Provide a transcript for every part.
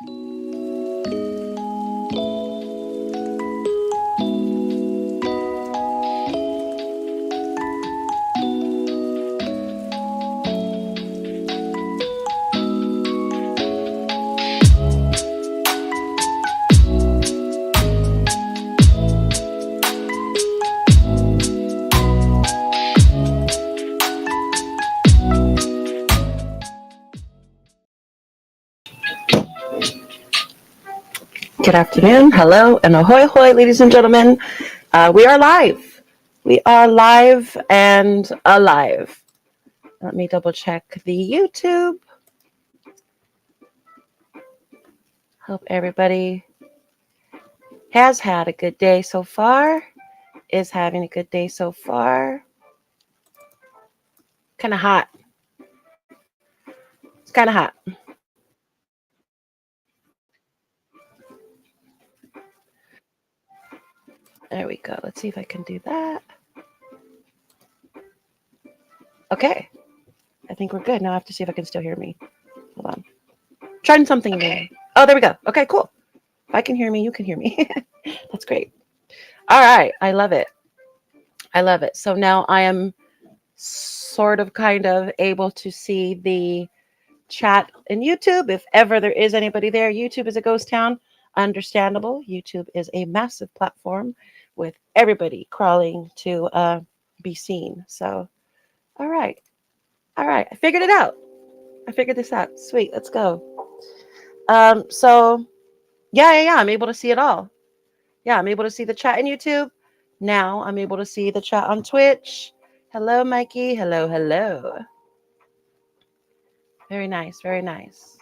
Good afternoon, hello, and ahoy hoy, ladies and gentlemen. We are live. We are live and alive. Let me double check the YouTube. Hope everybody has had a good day so far, is having a good day so far. Kind of hot. It's kind of hot. There we go. Let's see if I can do that. Okay. I think we're good. Now I have to see if I can still hear me. Hold on. Trying something new. Oh, there we go. Okay, cool. If I can hear me, you can hear me. That's great. All right. I love it. I love it. So now I am sort of kind of able to see the chat in YouTube. If ever there is anybody there, YouTube is a ghost town. Understandable. YouTube is a massive platform with everybody crawling to be seen. So, all right. All right. I figured it out. I figured this out. Sweet. Let's go. So yeah. I'm able to see it all. Yeah, I'm able to see the chat in YouTube. Now I'm able to see the chat on Twitch. Hello, Mikey. Hello, hello. Very nice. Very nice.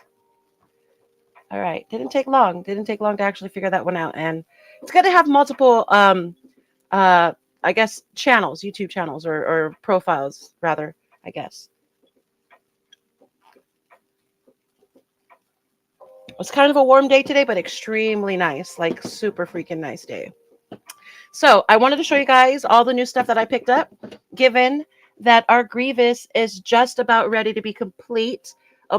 All right. Didn't take long. Didn't take long to actually figure that one out. And it's good to have multiple, I guess, channels, YouTube channels or profiles, rather, I guess. It's kind of a warm day today, but extremely nice, like super freaking nice day. So I wanted to show you guys all the new stuff that I picked up, given that our Grievous is just about ready to be complete.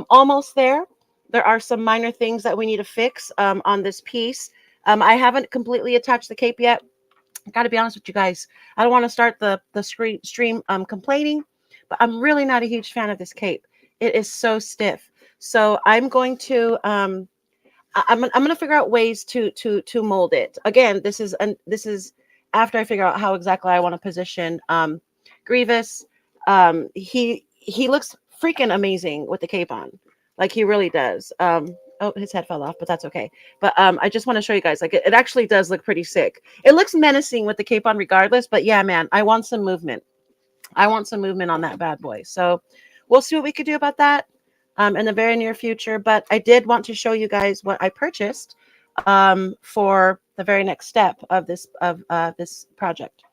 Almost there. There are some minor things that we need to fix on this piece. I haven't completely attached the cape yet. I got to be honest with you guys. I don't want to start the stream complaining, but I'm really not a huge fan of this cape. It is so stiff. So I'm going to I'm going to figure out ways to mold it. Again, this is after I figure out how exactly I want to position Grievous. He looks freaking amazing with the cape on. Like he really does. Oh, his head fell off, but that's okay. But I just want to show you guys, like it actually does look pretty sick. It looks menacing with the cape on regardless, but yeah, man, I want some movement. I want some movement on that bad boy. So we'll see what we could do about that in the very near future. But I did want to show you guys what I purchased for the very next step of this project.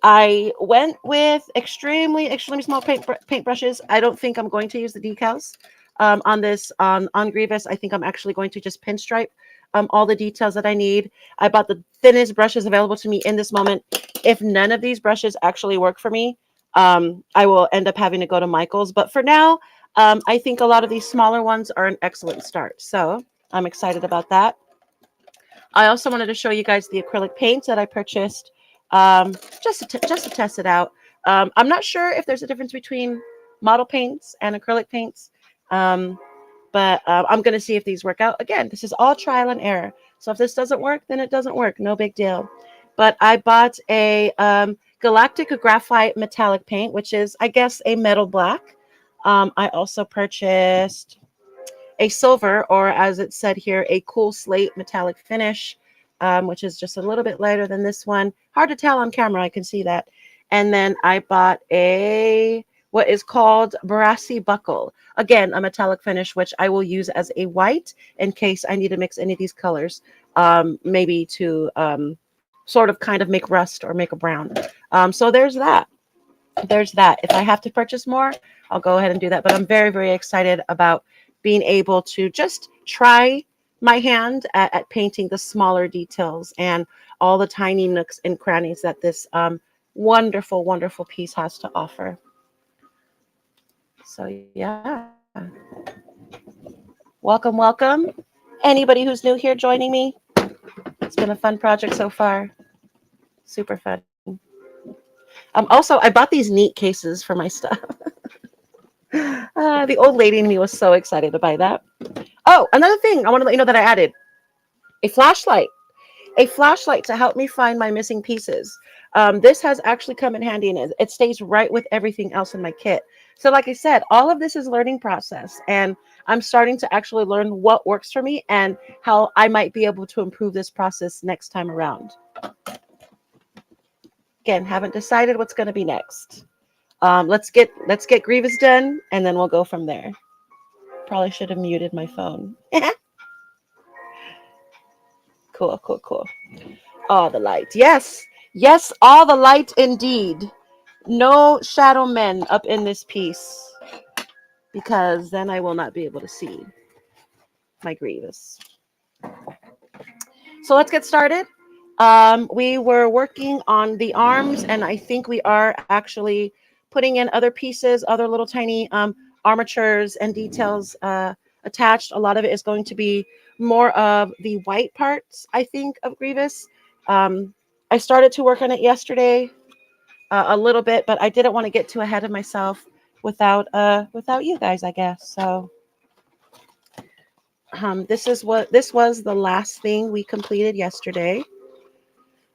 I went with extremely small paint brushes. I don't think I'm going to use the decals on this on Grievous. I think I'm actually going to just pinstripe all the details that I need. I bought the thinnest brushes available to me in this moment. If none of these brushes actually work for me, I will end up having to go to Michael's. But for now, I think a lot of these smaller ones are an excellent start. So I'm excited about that. I also wanted to show you guys the acrylic paints that I purchased just to test it out. I'm not sure if there's a difference between model paints and acrylic paints, but I'm going to see if these work out. Again, this is all trial and error. So if this doesn't work, then it doesn't work. No big deal. But I bought a Galactic Graphite Metallic Paint, which is, I guess, a metal black. I also purchased a silver, or as it said here, a cool slate metallic finish, which is just a little bit lighter than this one. Hard to tell on camera, I can see that. And then I bought what is called Brassy Buckle. Again, a metallic finish, which I will use as a white in case I need to mix any of these colors, maybe to sort of kind of make rust or make a brown. So there's that. There's that. If I have to purchase more, I'll go ahead and do that. But I'm very, very excited about being able to just try my hand at painting the smaller details and all the tiny nooks and crannies that this wonderful, wonderful piece has to offer. So yeah. Welcome, welcome. Anybody who's new here joining me. It's been a fun project so far. Super fun. Also, I bought these neat cases for my stuff. The old lady in me was so excited to buy that. Oh, another thing I want to let you know that I added a flashlight. A flashlight to help me find my missing pieces. This has actually come in handy, and it stays right with everything else in my kit. So like I said, all of this is learning process, and I'm starting to actually learn what works for me and how I might be able to improve this process next time around. Again, haven't decided what's going to be next. Let's get Grievous done, and then we'll go from there. Probably should have muted my phone. Cool, cool, cool. All the light. Yes, yes, all the light indeed. No shadow men up in this piece, because then I will not be able to see my Grievous. So let's get started. We were working on the arms, and I think we are actually putting in other pieces, other little tiny armatures and details attached. A lot of it is going to be more of the white parts, I think, of Grievous. I started to work on it yesterday a little bit, but I didn't want to get too ahead of myself without you guys, I guess. So this was the last thing we completed yesterday.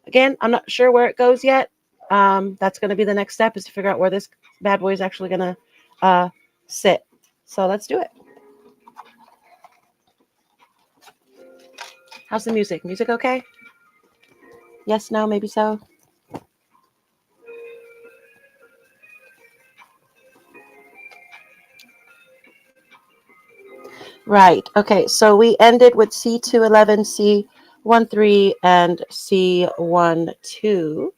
Again, I'm not sure where it goes yet. That's going to be the next step, is to figure out where this bad boy is actually going to sit. So let's do it. How's the music? Music okay? Yes, no, maybe so. Right. Okay. So we ended with C211, C13, and C12,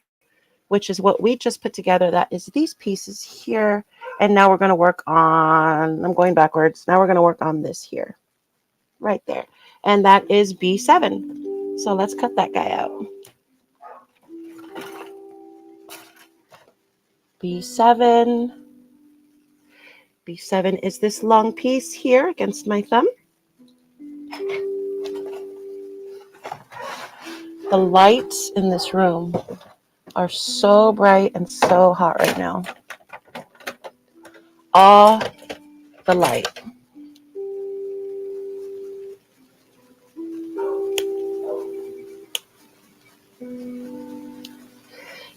which is what we just put together. That is these pieces here. And now we're going to work on, I'm going backwards. Now we're going to work on this here, right there. And that is B7. So let's cut that guy out. B7. B7 is this long piece here against my thumb. The lights in this room are so bright and so hot right now. All the light.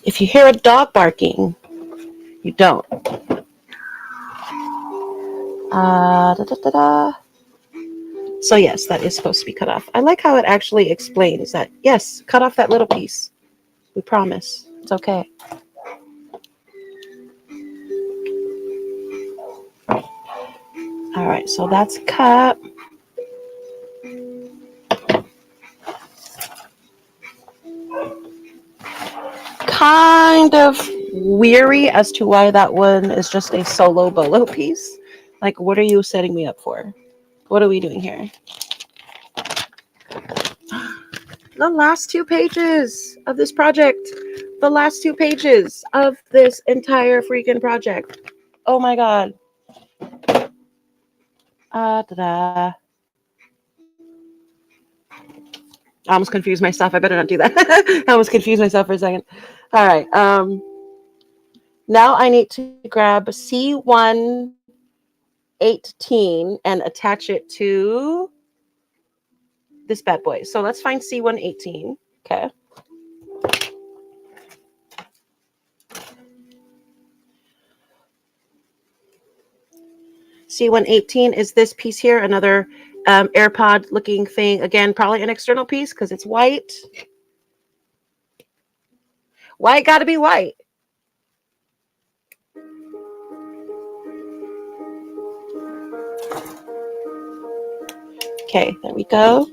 If you hear a dog barking, you don't. So yes, that is supposed to be cut off. I like how it actually explains that, yes, cut off that little piece. We promise. It's okay. All right, so that's cut. Kind of weary as to why that one is just a solo bolo piece. Like, what are you setting me up for? What are we doing here? The last 2 pages of this project. The last 2 pages of this entire freaking project. Oh my God. I almost confused myself. I better not do that. I almost confused myself for a second. All right. Now I need to grab C118 and attach it to this bad boy. So let's find C118. Okay. C118 is this piece here, another AirPod looking thing. Again, probably an external piece because it's white. White got to be white. Okay, there we go.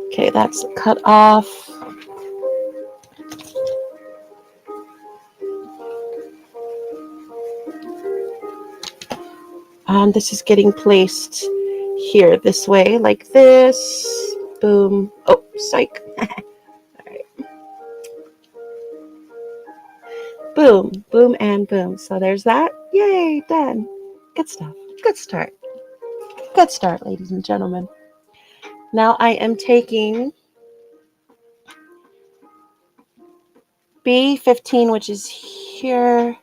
Okay, that's cut off. This is getting placed here this way, like this. Boom. Oh, psych. All right. Boom, boom, and boom. So there's that. Yay, done. Good stuff. Good start. Good start, ladies and gentlemen. Now I am taking B15, which is here,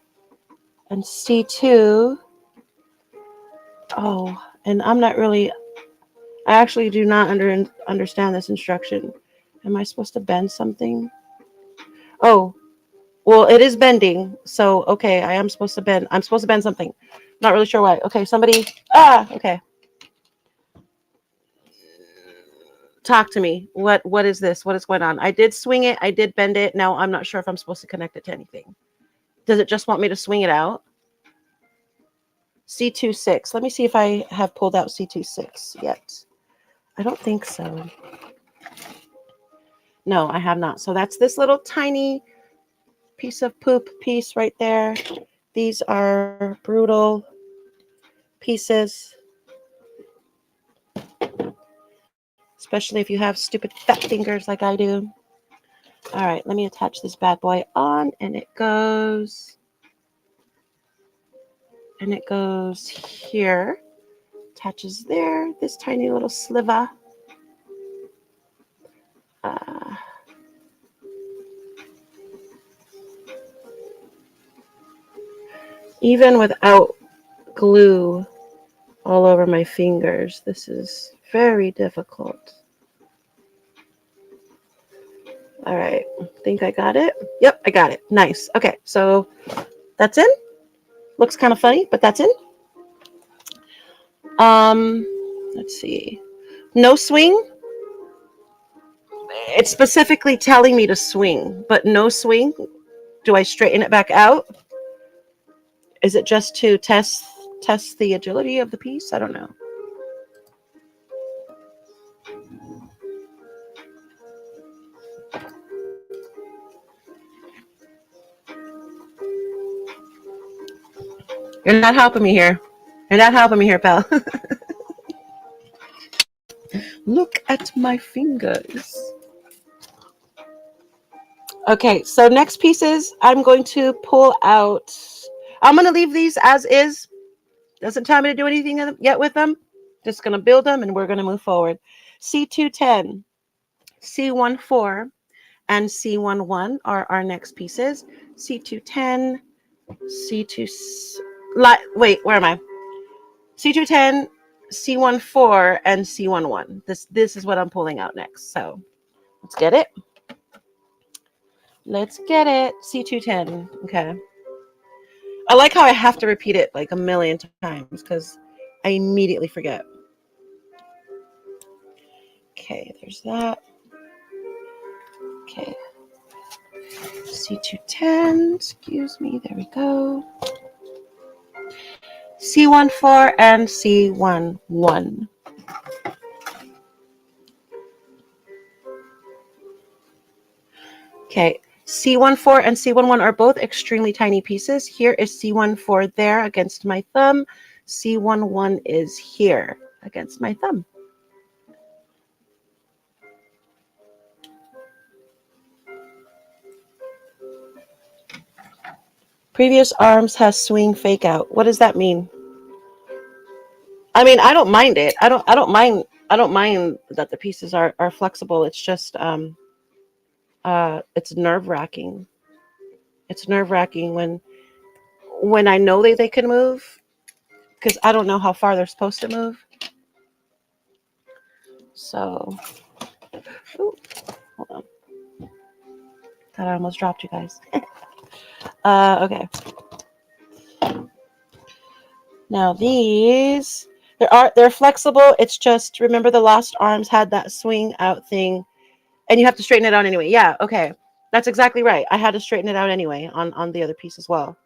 and C2. Oh, and I'm not really, I actually do not understand this instruction. Am I supposed to bend something? Oh, well, it is bending. So, okay, I am supposed to bend. I'm supposed to bend something. Not really sure why. Okay, somebody, okay. Talk to me. What is this? What is going on? I did swing it. I did bend it. Now I'm not sure if I'm supposed to connect it to anything. Does it just want me to swing it out? C26. Let me see if I have pulled out C26 yet. I don't think so. No, I have not. So that's this little tiny piece of poop piece right there. These are brutal pieces, especially if you have stupid fat fingers like I do. All right, let me attach this bad boy on, and it goes here, attaches there, this tiny little sliver. Even without glue all over my fingers, this is very difficult. All right, I think I got it. Yep, I got it. Nice. Okay, so that's in. Looks kind of funny, but that's in. Let's see. No swing. It's specifically telling me to swing, but no swing. Do I straighten it back out? Is it just to test the agility of the piece? I don't know. You're not helping me here. You're not helping me here, pal. Look at my fingers. Okay, so next pieces, I'm going to pull out. I'm going to leave these as is. Doesn't tell me to do anything yet with them. Just going to build them, and we're going to move forward. C210, C14, and C11 are our next pieces. C210, C2... Wait, where am I? C210, C14, and C11. This is what I'm pulling out next. So let's get it. Let's get it. C210. Okay. I like how I have to repeat it like a million times because I immediately forget. Okay, there's that. Okay. C210. Excuse me. There we go. C14 and C11. Okay. C14 and C11 are both extremely tiny pieces. Here is C14 there against my thumb. C11 is here against my thumb. Previous arms has swing fake out. What does that mean? I mean, I don't mind it. I don't mind that the pieces are flexible. It's just it's nerve-wracking. It's nerve-wracking when I know they can move, because I don't know how far they're supposed to move. So, ooh, hold on. Thought I almost dropped you guys. Okay. Now these, they're flexible. It's just, remember the lost arms had that swing out thing, and you have to straighten it out anyway. Yeah, okay. That's exactly right. I had to straighten it out anyway on the other piece as well.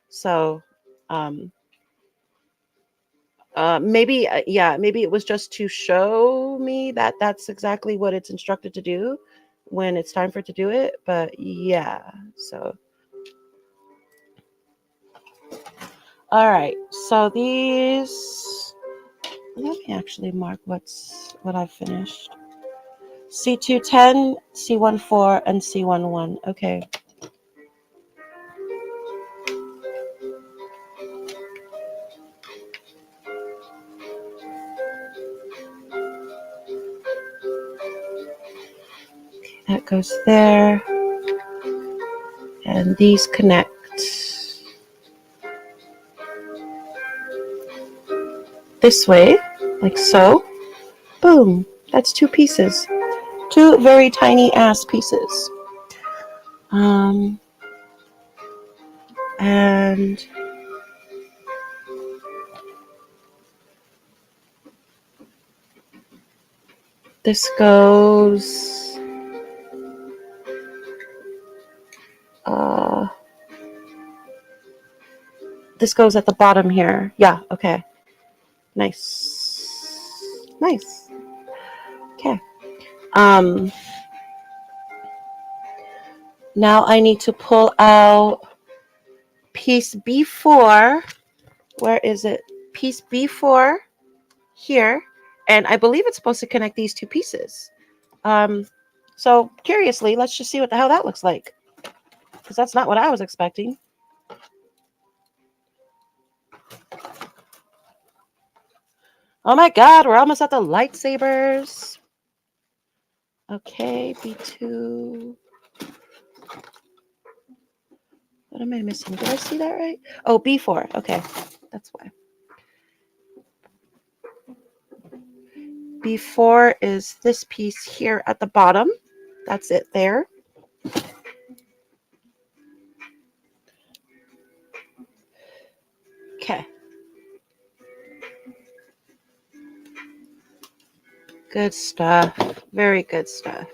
So, maybe, maybe it was just to show me that that's exactly what it's instructed to do when it's time for it to do it. But yeah, so. All right, so these, let me actually mark what I've finished. C210, C14, and C11. Okay. That goes there. And these connect this way, like so. Boom. That's 2 pieces. 2 very tiny ass pieces. And this goes this goes at the bottom here. Yeah, okay. Nice. Nice. Okay. Now I need to pull out piece B4. Where is it? Piece B4 here. And I believe it's supposed to connect these 2 pieces. So curiously, let's just see what the hell that looks like. Because that's not what I was expecting. Oh my God, we're almost at the lightsabers. Okay, B2. What am I missing? Did I see that right? Oh, B4. Okay, that's why. B4 is this piece here at the bottom. That's it there. Okay. Good stuff. Very good stuff.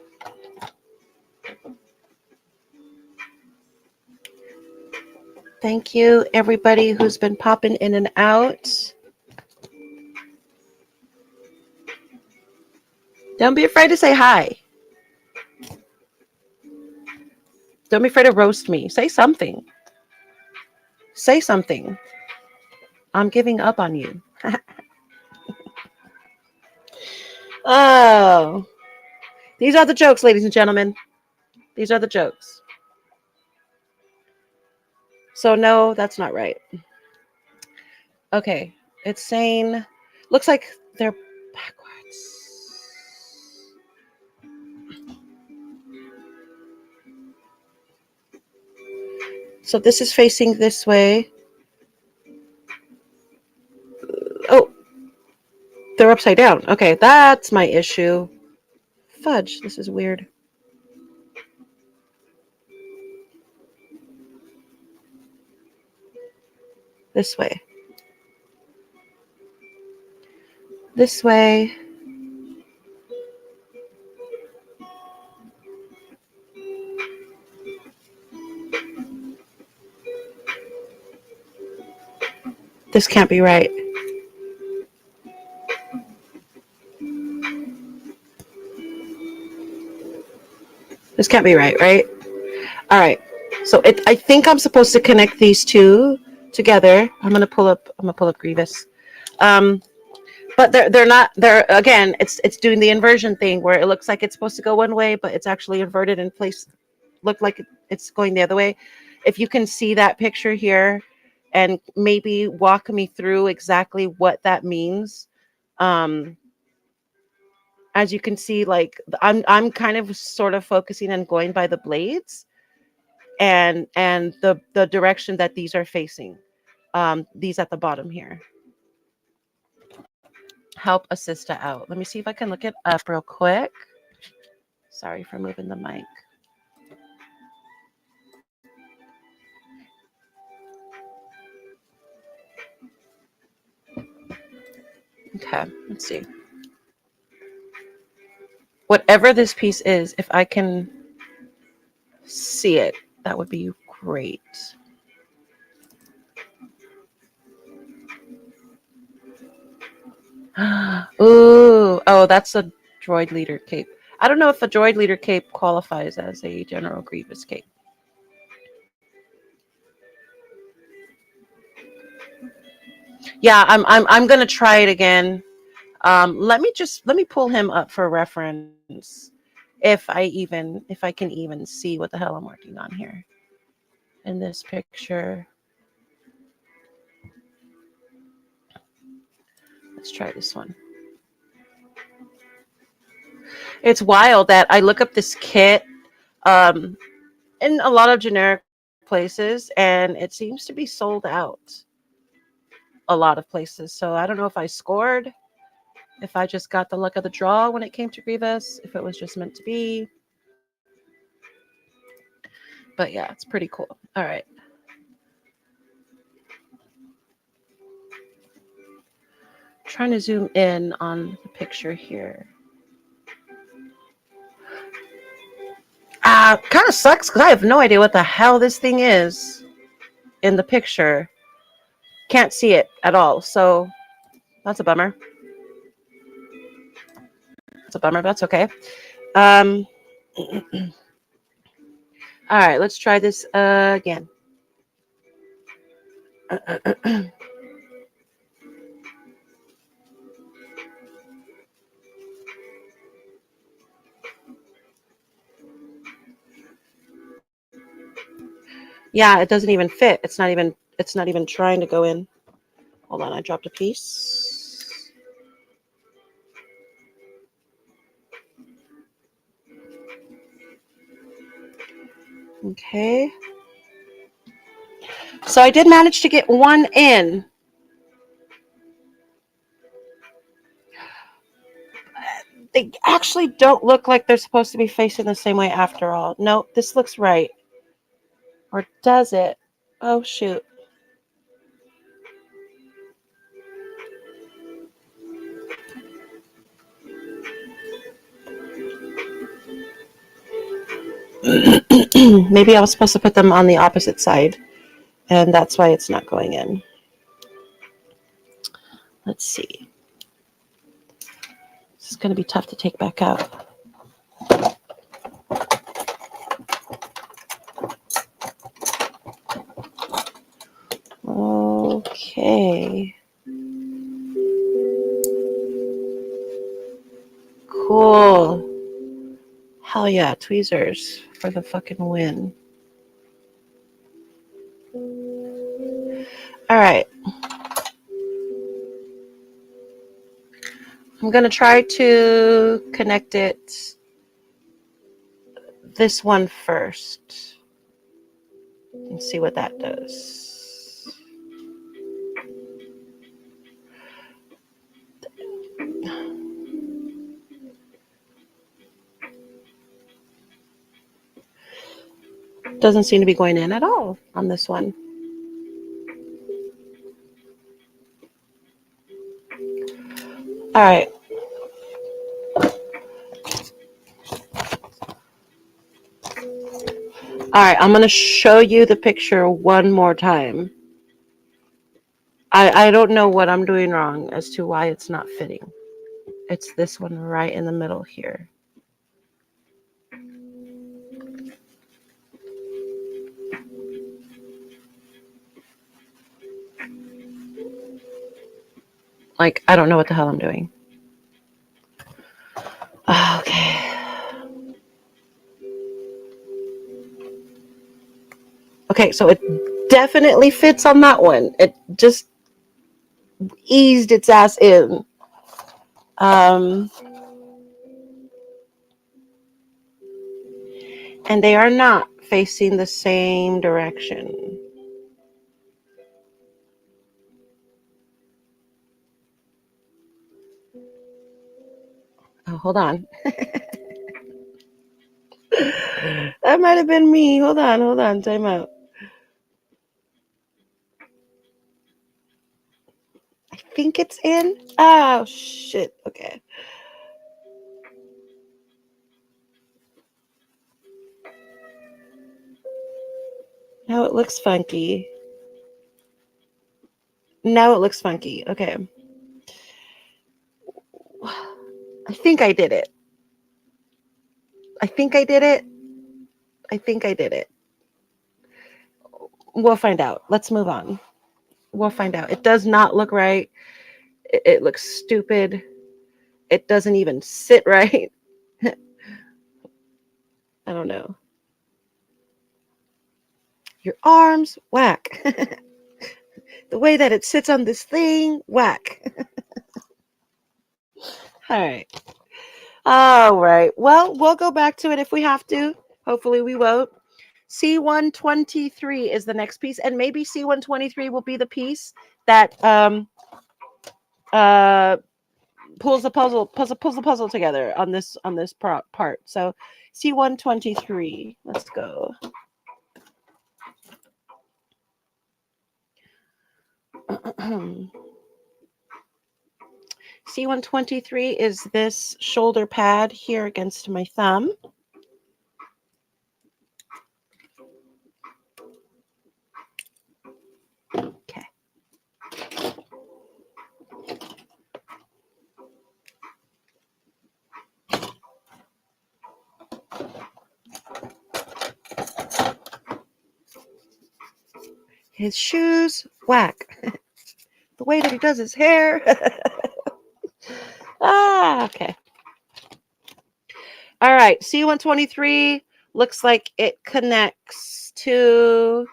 Thank you, everybody who's been popping in and out. Don't be afraid to say hi. Don't be afraid to roast me. Say something. Say something. I'm giving up on you. Oh. These are the jokes, ladies and gentlemen. These are the jokes. So no, that's not right. Okay. It's saying, looks like they're backwards. So this is facing this way. Oh, they're upside down. Okay, that's my issue. Fudge, this is weird. This way. This way. This can't be right. This can't be right, right? All right. So I think I'm supposed to connect these 2 together. I'm gonna pull up Grievous. But they're not. They're again. It's doing the inversion thing where it looks like it's supposed to go one way, but it's actually inverted in place. Look like it's going the other way. If you can see that picture here, and maybe walk me through exactly what that means. As you can see, like I'm kind of sort of focusing and going by the blades, and the direction that these are facing. These at the bottom here. Help a sister out. Let me see if I can look it up real quick. Sorry for moving the mic. Okay, let's see. Whatever this piece is, if I can see it, that would be great. Ooh, oh, that's a droid leader cape. I don't know if a droid leader cape qualifies as a General Grievous cape. Yeah, I'm gonna try it again. Let me pull him up for reference, if I can even see what the hell I'm working on here in this picture. Let's try this one. It's wild that I look up this kit um, in a lot of generic places, and it seems to be sold out a lot of places. So I don't know if I scored, if I just got the luck of the draw when it came to Grievous, if it was just meant to be. But yeah, it's pretty cool. All right. Trying to zoom in on the picture here. Kind of sucks because I have no idea what the hell this thing is in the picture. Can't see it at all. So that's a bummer. That's a bummer. That's okay. All right, let's try this again. Yeah, it doesn't even fit. It's not even trying to go in. Hold on, I dropped a piece. Okay. So I did manage to get one in. They actually don't look like they're supposed to be facing the same way after all. No, this looks right. Or does it? Oh, shoot. Maybe I was supposed to put them on the opposite side, and that's why it's not going in. Let's see. This is going to be tough to take back out. Okay. Cool. Hell yeah, tweezers for the fucking win. All right. I'm going to try to connect it, this one first, and see what that does. Doesn't seem to be going in at all on this one. All right. All right, I'm going to show you the picture one more time. I don't know what I'm doing wrong as to why it's not fitting. It's this one right in the middle here. Like, I don't know what the hell I'm doing. Okay. Okay, so it definitely fits on that one. It just eased its ass in. And they are not facing the same direction. Oh, hold on. That might have been me. Hold on. Time out. I think it's in. Oh, shit. Okay. Now it looks funky. Okay. I think I did it. I think I did it. We'll find out. Let's move on. We'll find out. It does not look right. It looks stupid. It doesn't even sit right. I don't know. Your arms, whack. The way that it sits on this thing, whack. All right. All right. Well, we'll go back to it if we have to. Hopefully we won't. C123 is the next piece, and maybe C123 will be the piece that uh pulls the puzzle together on this part. So C123. Let's go. C123 is this shoulder pad here against my thumb. Okay. His shoes, whack. The way that he does his hair. Okay. All right, C123 looks like it connects to...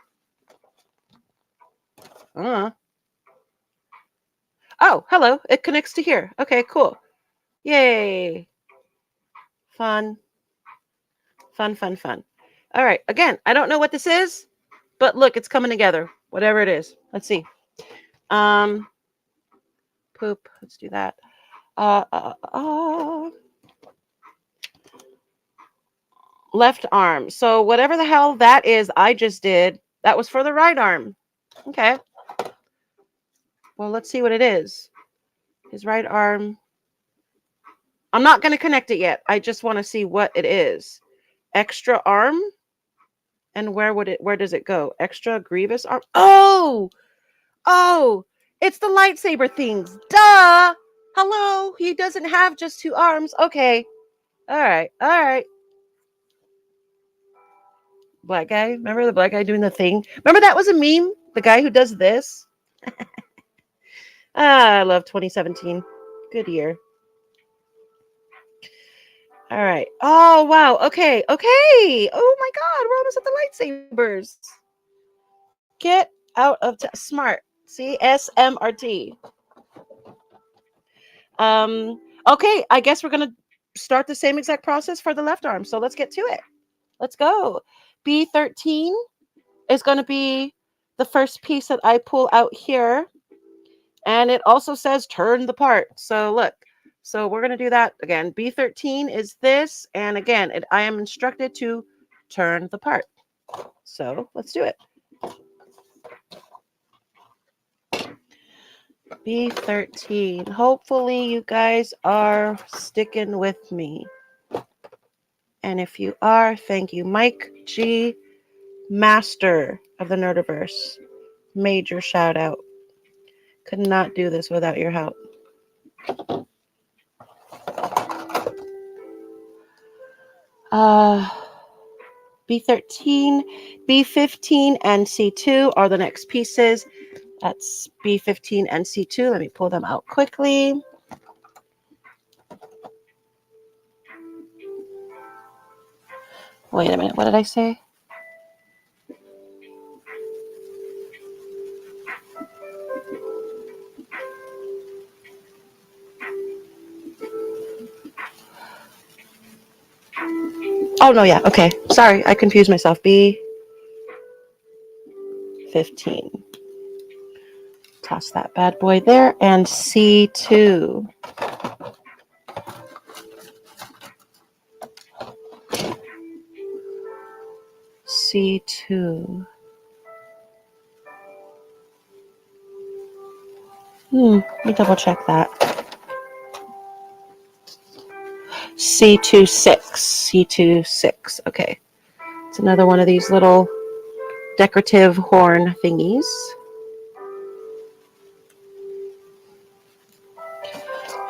Oh, hello. It connects to here. Okay, cool. Yay. Fun. Fun. All right, again, I don't know what this is, but look, it's coming together. Whatever it is. Let's see. Poop. Let's do that. Left arm. So whatever the hell that is, I just did. That was for the right arm. Okay. Well, let's see what it is. His right arm. I'm not going to connect it yet. I just want to see what it is. Extra arm. And where does it go? Extra grievous arm. Oh, it's the lightsaber things. Duh. Hello. He doesn't have just 2 arms. Okay. All right. Black guy. Remember the black guy doing the thing? Remember that was a meme? The guy who does this? I love 2017. Good year. All right. Oh, wow. Okay. Oh, my God. We're almost at the lightsabers. Get out of smart. See? SMRT. Okay. I guess we're going to start the same exact process for the left arm. So let's get to it. Let's go. B13 is going to be the first piece that I pull out here. And it also says turn the part. So look. So we're going to do that again. B13 is this. And again, I am instructed to turn the part. So let's do it. B13. Hopefully you guys are sticking with me. And if you are, thank you. Mike G, master of the Nerdiverse. Major shout out. Could not do this without your help. B13, B15, and C2 are the next pieces. That's B15 and C2. Let me pull them out quickly. Wait a minute. What did I say? Oh, no, yeah. Okay. Sorry. I confused myself. B15. Toss that bad boy there. And C2. C2. Let me double check that. C26. Okay. It's another one of these little decorative horn thingies.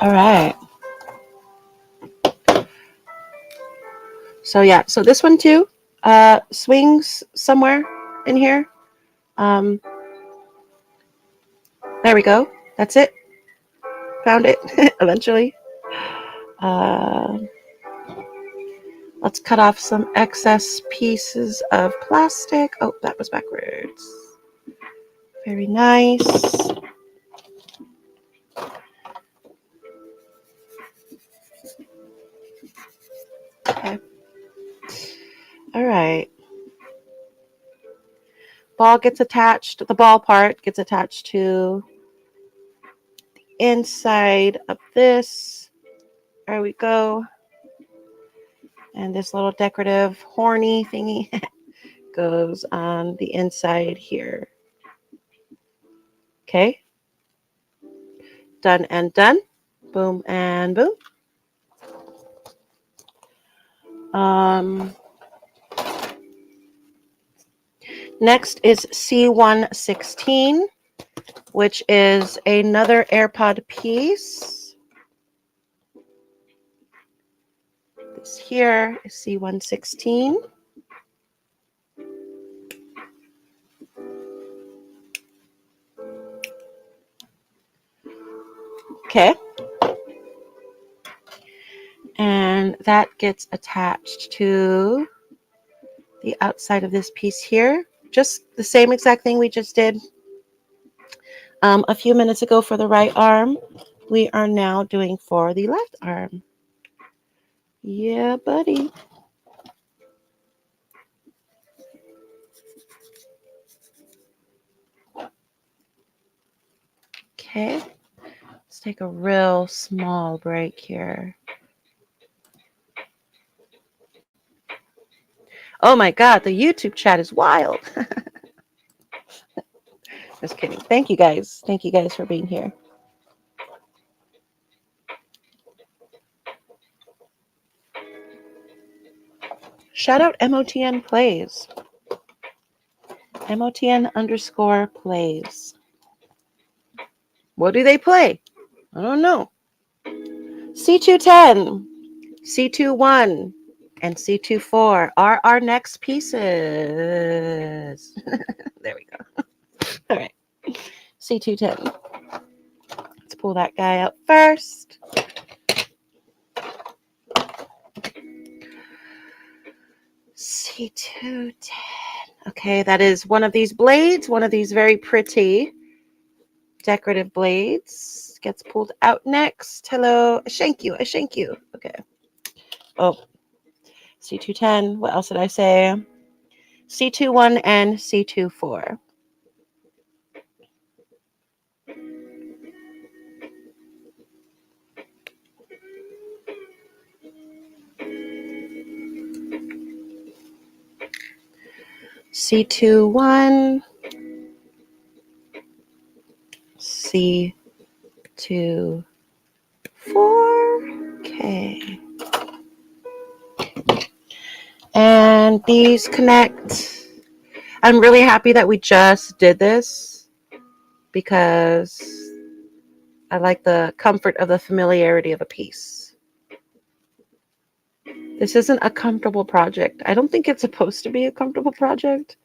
All right. So yeah, so this one too swings somewhere in here. There we go. That's it. Found it eventually. Let's cut off some excess pieces of plastic. Oh, that was backwards. Very nice. Okay. All right. Ball gets attached. The ball part gets attached to the inside of this. There we go. And this little decorative horny thingy goes on the inside here. Okay. Done and done. Boom and boom. Next is C116, which is another AirPod piece. This here is C116. Okay. And that gets attached to the outside of this piece here. Just the same exact thing we just did a few minutes ago for the right arm. We are now doing for the left arm. Yeah, buddy. Okay. Let's take a real small break here. Oh my God, the YouTube chat is wild. Just kidding. Thank you guys. Thank you guys for being here. Shout out MOTN Plays. MOTN_plays. What do they play? I don't know. C210, C21, and C24 are our next pieces. There we go. All right. C210. Let's pull that guy out first. C210. Okay, that is one of these blades, one of these very pretty decorative blades. Gets pulled out next. Hello. I shank you. Okay. Oh, C210. What else did I say? C21 and C24. C21, C24. Okay. And these connect. I'm really happy that we just did this because I like the comfort of the familiarity of a piece. This isn't a comfortable project. I don't think it's supposed to be a comfortable project.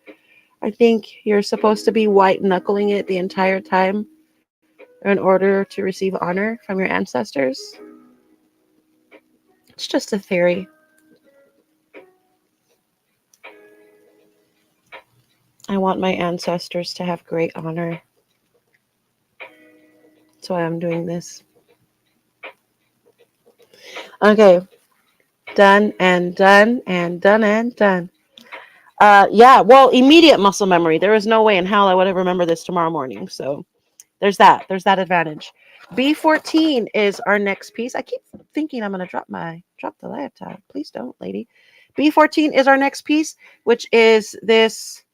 I think you're supposed to be white knuckling it the entire time in order to receive honor from your ancestors. It's just a theory. I want my ancestors to have great honor. That's why I'm doing this. Okay. Done and done and done and done. Yeah, well, immediate muscle memory. There is no way in hell I would have remembered this tomorrow morning. So there's that. There's that advantage. B14 is our next piece. I keep thinking I'm going to drop the laptop. Please don't, lady. B14 is our next piece, which is this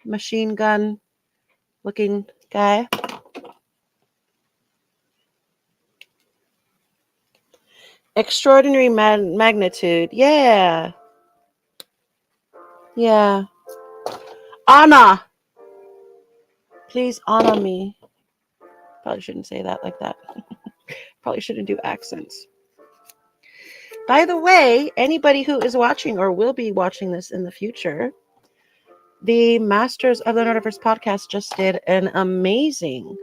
machine gun looking guy. Extraordinary magnitude. Yeah. Yeah. Anna. Please honor me. Probably shouldn't say that like that. Probably shouldn't do accents. By the way, anybody who is watching or will be watching this in the future, the Masters of the Nerdiverse podcast just did an amazing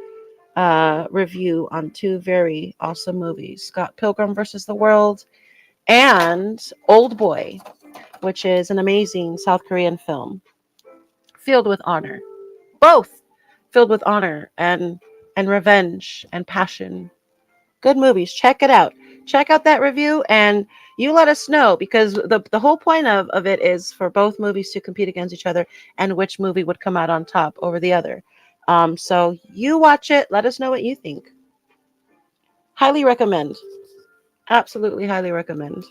review on two very awesome movies, Scott Pilgrim versus the World and Old Boy, which is an amazing South Korean film filled with honor. Both filled with honor and revenge and passion. Good movies. Check it out. check out that review and you let us know, because the whole point of it is for both movies to compete against each other and which movie would come out on top over the other. So you watch it. Let us know what you think. Highly recommend. Absolutely highly recommend.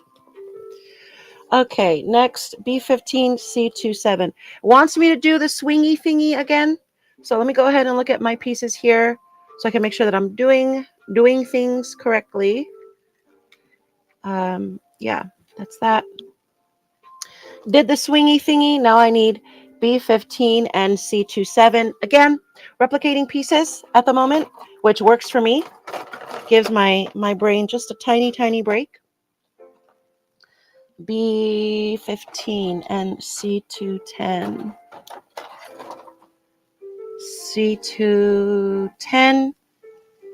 Okay, next, B15C27 wants me to do the swingy thingy again. So let me go ahead and look at my pieces here so I can make sure that I'm doing things correctly. Yeah, that's that. Did the swingy thingy. Now I need B15 and C27. Again, replicating pieces at the moment, which works for me. Gives my brain just a tiny break. B15 and C210. C210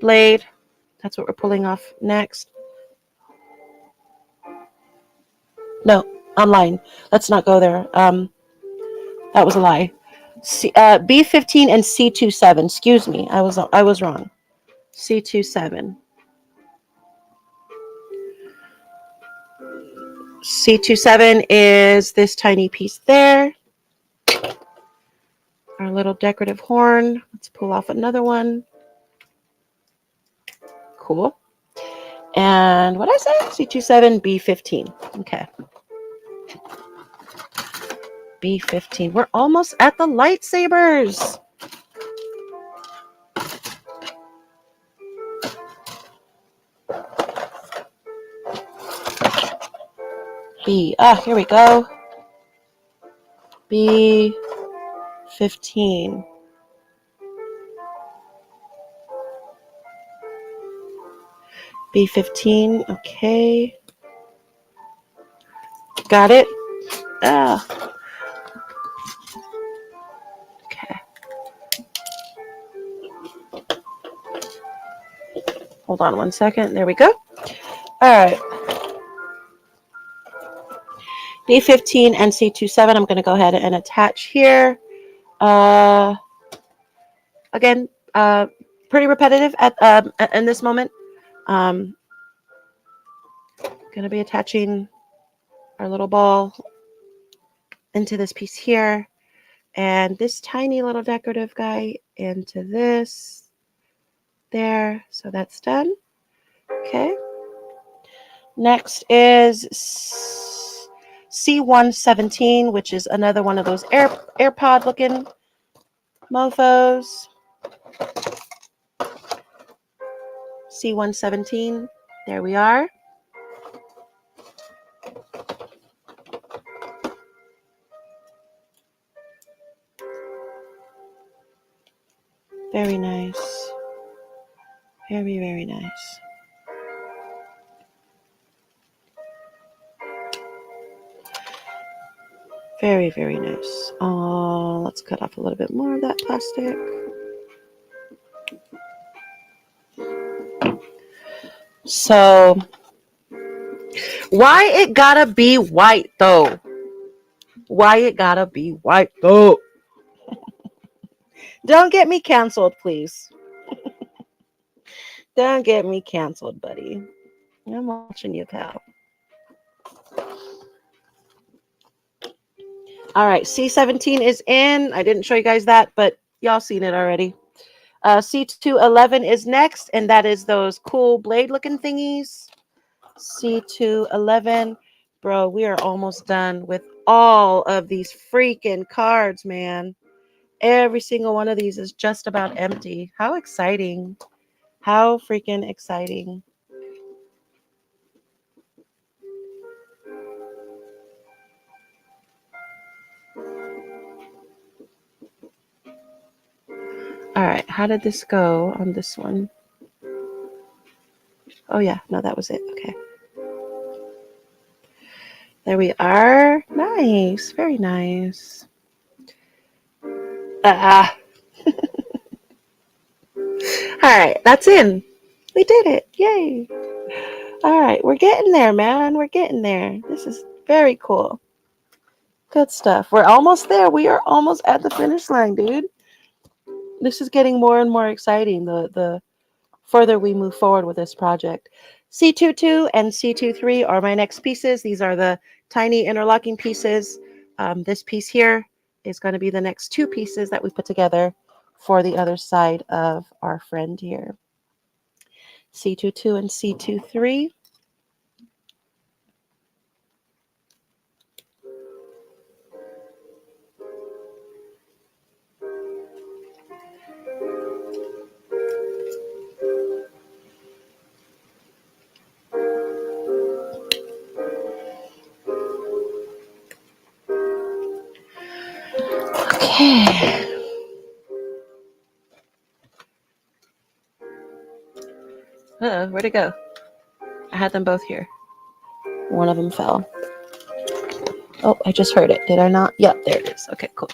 blade. That's what we're pulling off next. No, online. Let's not go there. That was a lie. B15 and C27. Excuse me. I was wrong. C27. C27 is this tiny piece there. Our little decorative horn. Let's pull off another one. Cool. And what I say? C27, B15. Okay. B15. We're almost at the lightsabers. Here we go. B15. B15. Okay. Got it. Okay. Hold on one second. There we go. All right. B15 and C27. I'm going to go ahead and attach here. Again, pretty repetitive at in this moment. Going to be attaching our little ball into this piece here, and this tiny little decorative guy into this there. So that's done. Okay. Next is C117, which is another one of those AirPod looking mofos. C117. There we are. Very nice. Very nice. Very nice. Let's cut off a little bit more of that plastic. So, why it gotta be white though? Why it gotta be white though? Don't get me canceled, please. Don't get me canceled, buddy. I'm watching you, pal. All right, C17 is in. I didn't show you guys that, but y'all seen it already. C211 is next, and that is those cool blade-looking thingies. C211. Bro, we are almost done with all of these freaking cards, man. Every single one of these is just about empty. How exciting. How freaking exciting. All right, how did this go on this one? Oh, yeah, no, that was it. Okay. There we are. Nice, very nice. All right, that's in. We did it. Yay. All right, we're getting there, man. We're getting there. This is very cool. Good stuff. We're almost there. We are almost at the finish line, dude. This is getting more and more exciting the further we move forward with this project. C22 and C23 are my next pieces. These are the tiny interlocking pieces. This piece here is going to be the next two pieces that we put together for the other side of our friend here. C22 and C23. Okay. Where'd it go? I had them both here. One of them fell. Oh, I just heard it. Did I not? Yep, there it is. Okay, cool.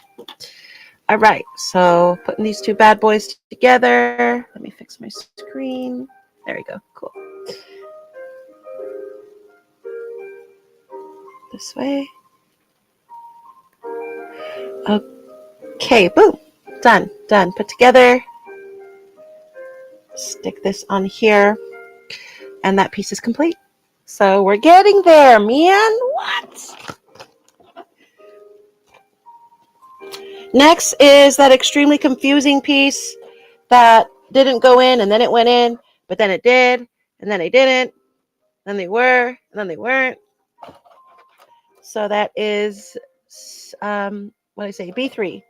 All right, so putting these two bad boys together. Let me fix my screen. There we go. Cool. This way. Okay, boom. Done. Done. Put together. Stick this on here. And that piece is complete. So we're getting there, man. What? Next is that extremely confusing piece that didn't go in and then it went in, but then it did, and then it didn't, then they were, and then they weren't. So that is, what did I say? B3.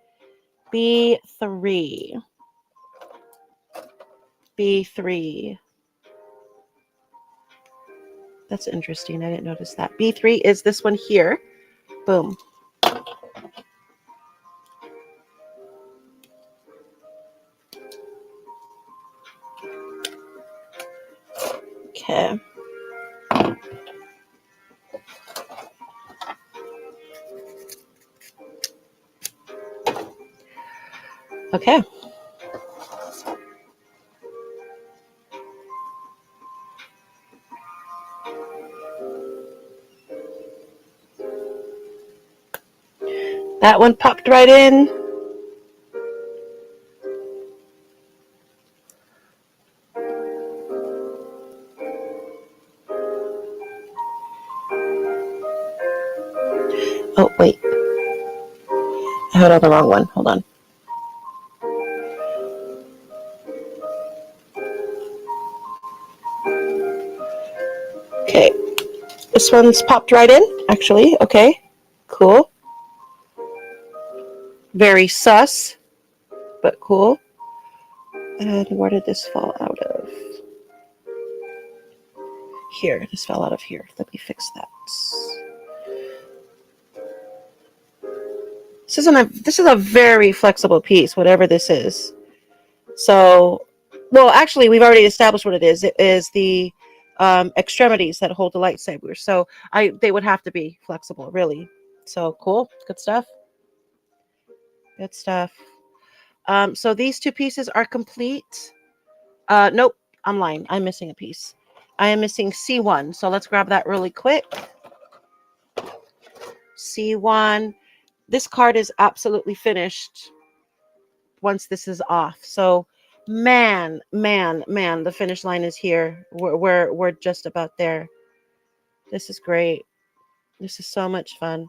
B3. B3. That's interesting. I didn't notice that. B3 is this one here. Boom. Okay. Okay. That one popped right in. Oh, wait. I had on the wrong one. Hold on. Okay. This one's popped right in, actually. Okay. Cool. Very sus, but cool. And where did this fall out of? Here. This fell out of here. Let me fix that. This is a very flexible piece, whatever this is. So, well, actually, we've already established what it is. It is the extremities that hold the lightsabers. So they would have to be flexible, really. So cool. Good stuff. Good stuff. So these two pieces are complete. Nope, I'm lying. I'm missing a piece. I am missing C1. So let's grab that really quick. C1. This card is absolutely finished once this is off. So man, the finish line is here. We're just about there. This is great. This is so much fun.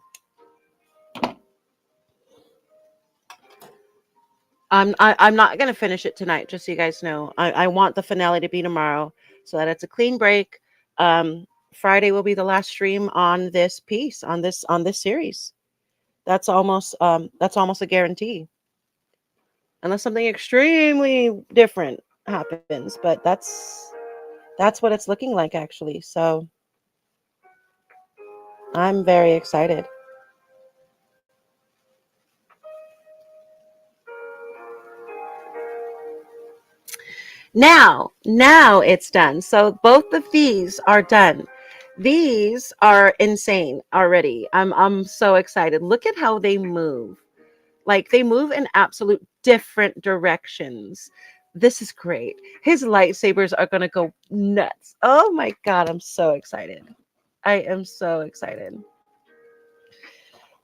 I'm not gonna finish it tonight, just so you guys know. I want the finale to be tomorrow so that it's a clean break. Friday will be the last stream on this piece, on this series. That's almost a guarantee. Unless something extremely different happens, but that's what it's looking like, actually. So I'm very excited. Now it's done. So both of these are done. These are insane already. I'm so excited. Look at how they move. Like, they move in absolute different directions. This is great. His lightsabers are going to go nuts. Oh my God, I'm so excited. I am so excited.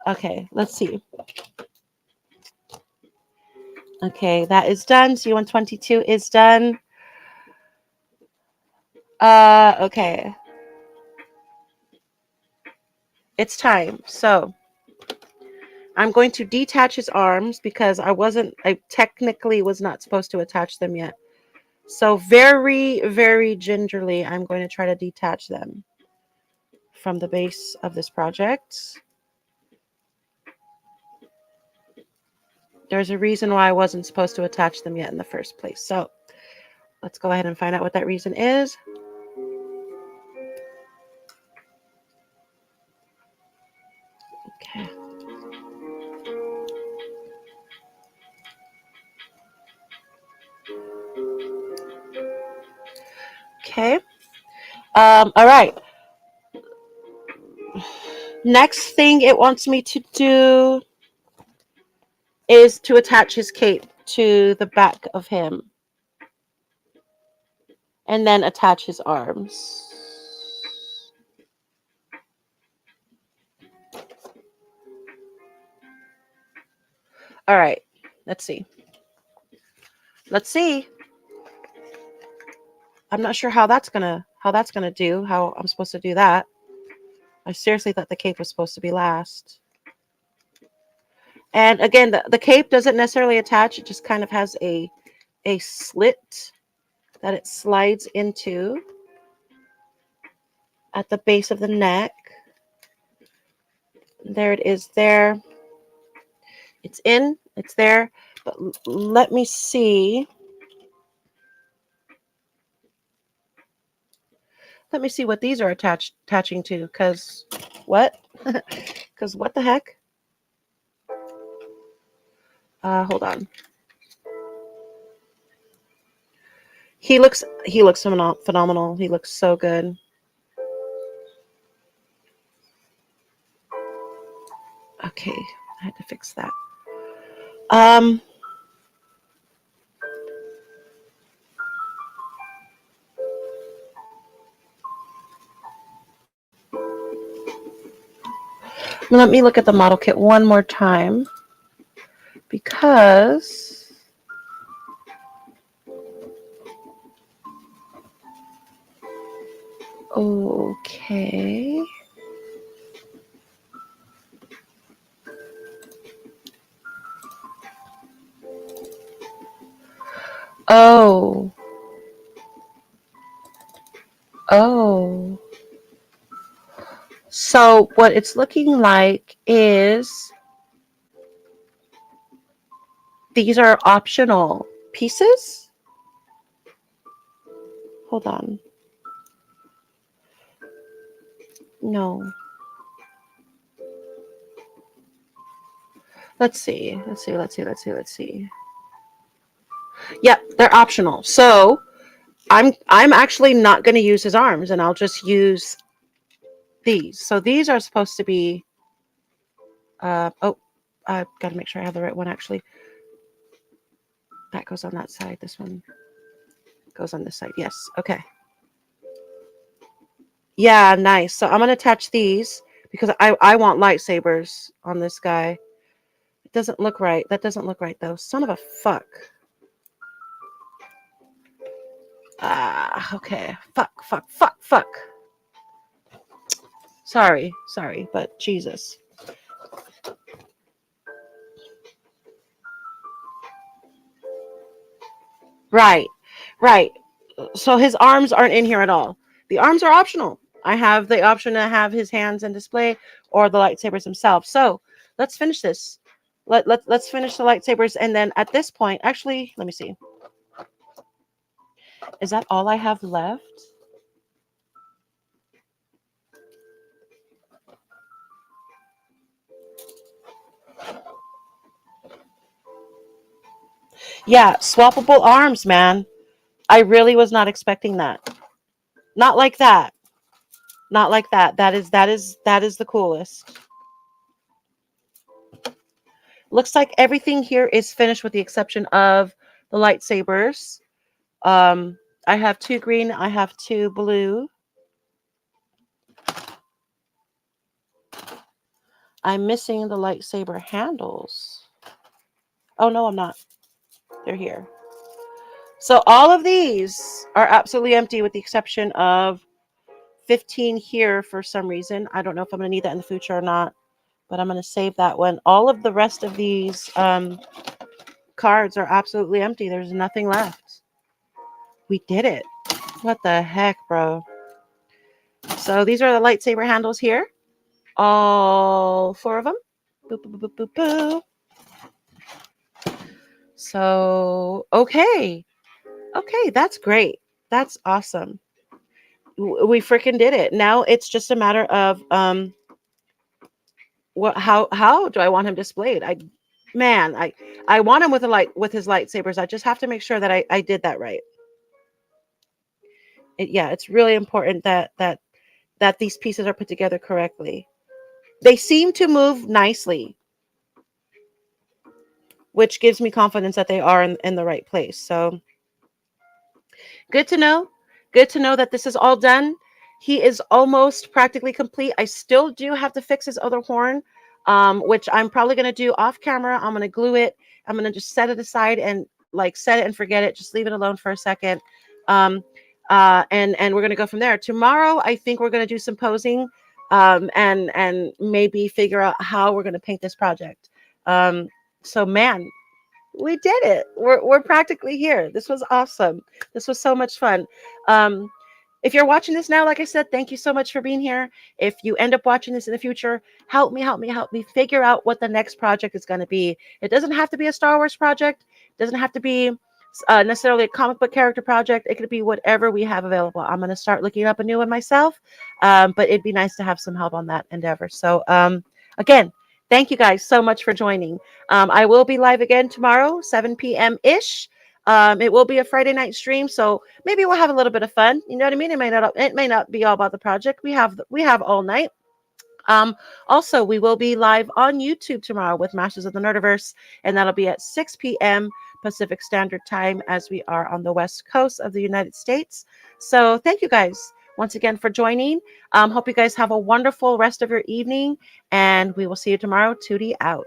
Okay, let's see. Okay, that is done. C122 is done. Okay. It's time. So I'm going to detach his arms because I technically was not supposed to attach them yet. So very, very gingerly, I'm going to try to detach them from the base of this project. There's a reason why I wasn't supposed to attach them yet in the first place. So let's go ahead and find out what that reason is. Okay. Okay. All right. Next thing it wants me to do is to attach his cape to the back of him and then attach his arms. All right. Let's see. Let's see. I'm not sure how that's gonna do. How I'm supposed to do that. I seriously thought the cape was supposed to be last. And again, the cape doesn't necessarily attach. It just kind of has a slit that it slides into at the base of the neck. There it is there. It's in. It's there. But let me see. Let me see what these are attaching to. Because what? Because what the heck? Hold on. He looks phenomenal. He looks so good. Okay, I had to fix that. Let me look at the model kit one more time because okay. Oh. Oh. So what it's looking like is these are optional pieces. Hold on. No. Let's see. Let's see. Yep, they're optional. So I'm actually not going to use his arms, and I'll just use these. So these are supposed to be. Oh, I've got to make sure I have the right one. Actually, that goes on that side. This one goes on this side. Yes. Okay. Yeah, nice. So I'm going to attach these because I want lightsabers on this guy. It doesn't look right. That doesn't look right, though. Son of a fuck. Okay. Fuck. Sorry, but Jesus. Right. So his arms aren't in here at all. The arms are optional. I have the option to have his hands in display or the lightsabers themselves. So let's finish this. Let's finish the lightsabers. And then at this point, actually, let me see. Is that all I have left? Yeah, swappable arms, man. I really was not expecting that. Not like that. Not like that. That is the coolest. Looks like everything here is finished with the exception of the lightsabers. I have 2 green, I have 2 blue. I'm missing the lightsaber handles. Oh no, I'm not. They're here. So all of these are absolutely empty with the exception of 15 here for some reason. I don't know if I'm going to need that in the future or not, but I'm going to save that one. All of the rest of these cards are absolutely empty. There's nothing left. We did it. What the heck, bro? So these are the lightsaber handles here. All 4 of them. Boop, boop, boop, boop, boop. So, okay. Okay, that's great. That's awesome. We freaking did it. Now it's just a matter of how do I want him displayed? I want him with his lightsabers. I just have to make sure that I did that right. Yeah, it's really important that these pieces are put together correctly. They seem to move nicely, which gives me confidence that they are in the right place. So good to know. Good to know that this is all done. He is almost practically complete. I still do have to fix his other horn, which I'm probably going to do off camera. I'm going to glue it. I'm going to just set it aside and like set it and forget it. Just leave it alone for a second. And we're going to go from there. Tomorrow, I think we're going to do some posing and maybe figure out how we're going to paint this project. So man, we did it. We're practically here. This was awesome. This was so much fun. If you're watching this now, like I said, thank you so much for being here. If you end up watching this in the future, help me figure out what the next project is going to be. It doesn't have to be a Star Wars project. It doesn't have to be necessarily a comic book character project. It could be whatever we have available. I'm going to start looking up a new one myself, but it'd be nice to have some help on that endeavor. So again, thank you guys so much for joining. I will be live again tomorrow, 7 p.m.-ish. It will be a Friday night stream, so maybe we'll have a little bit of fun. You know what I mean? It may not be all about the project. We have all night. Also, we will be live on YouTube tomorrow with Masters of the Nerdiverse, and that'll be at 6 p.m. Pacific Standard Time as we are on the West Coast of the United States. So thank you guys once again for joining. Hope you guys have a wonderful rest of your evening, and we will see you tomorrow. Tootie out.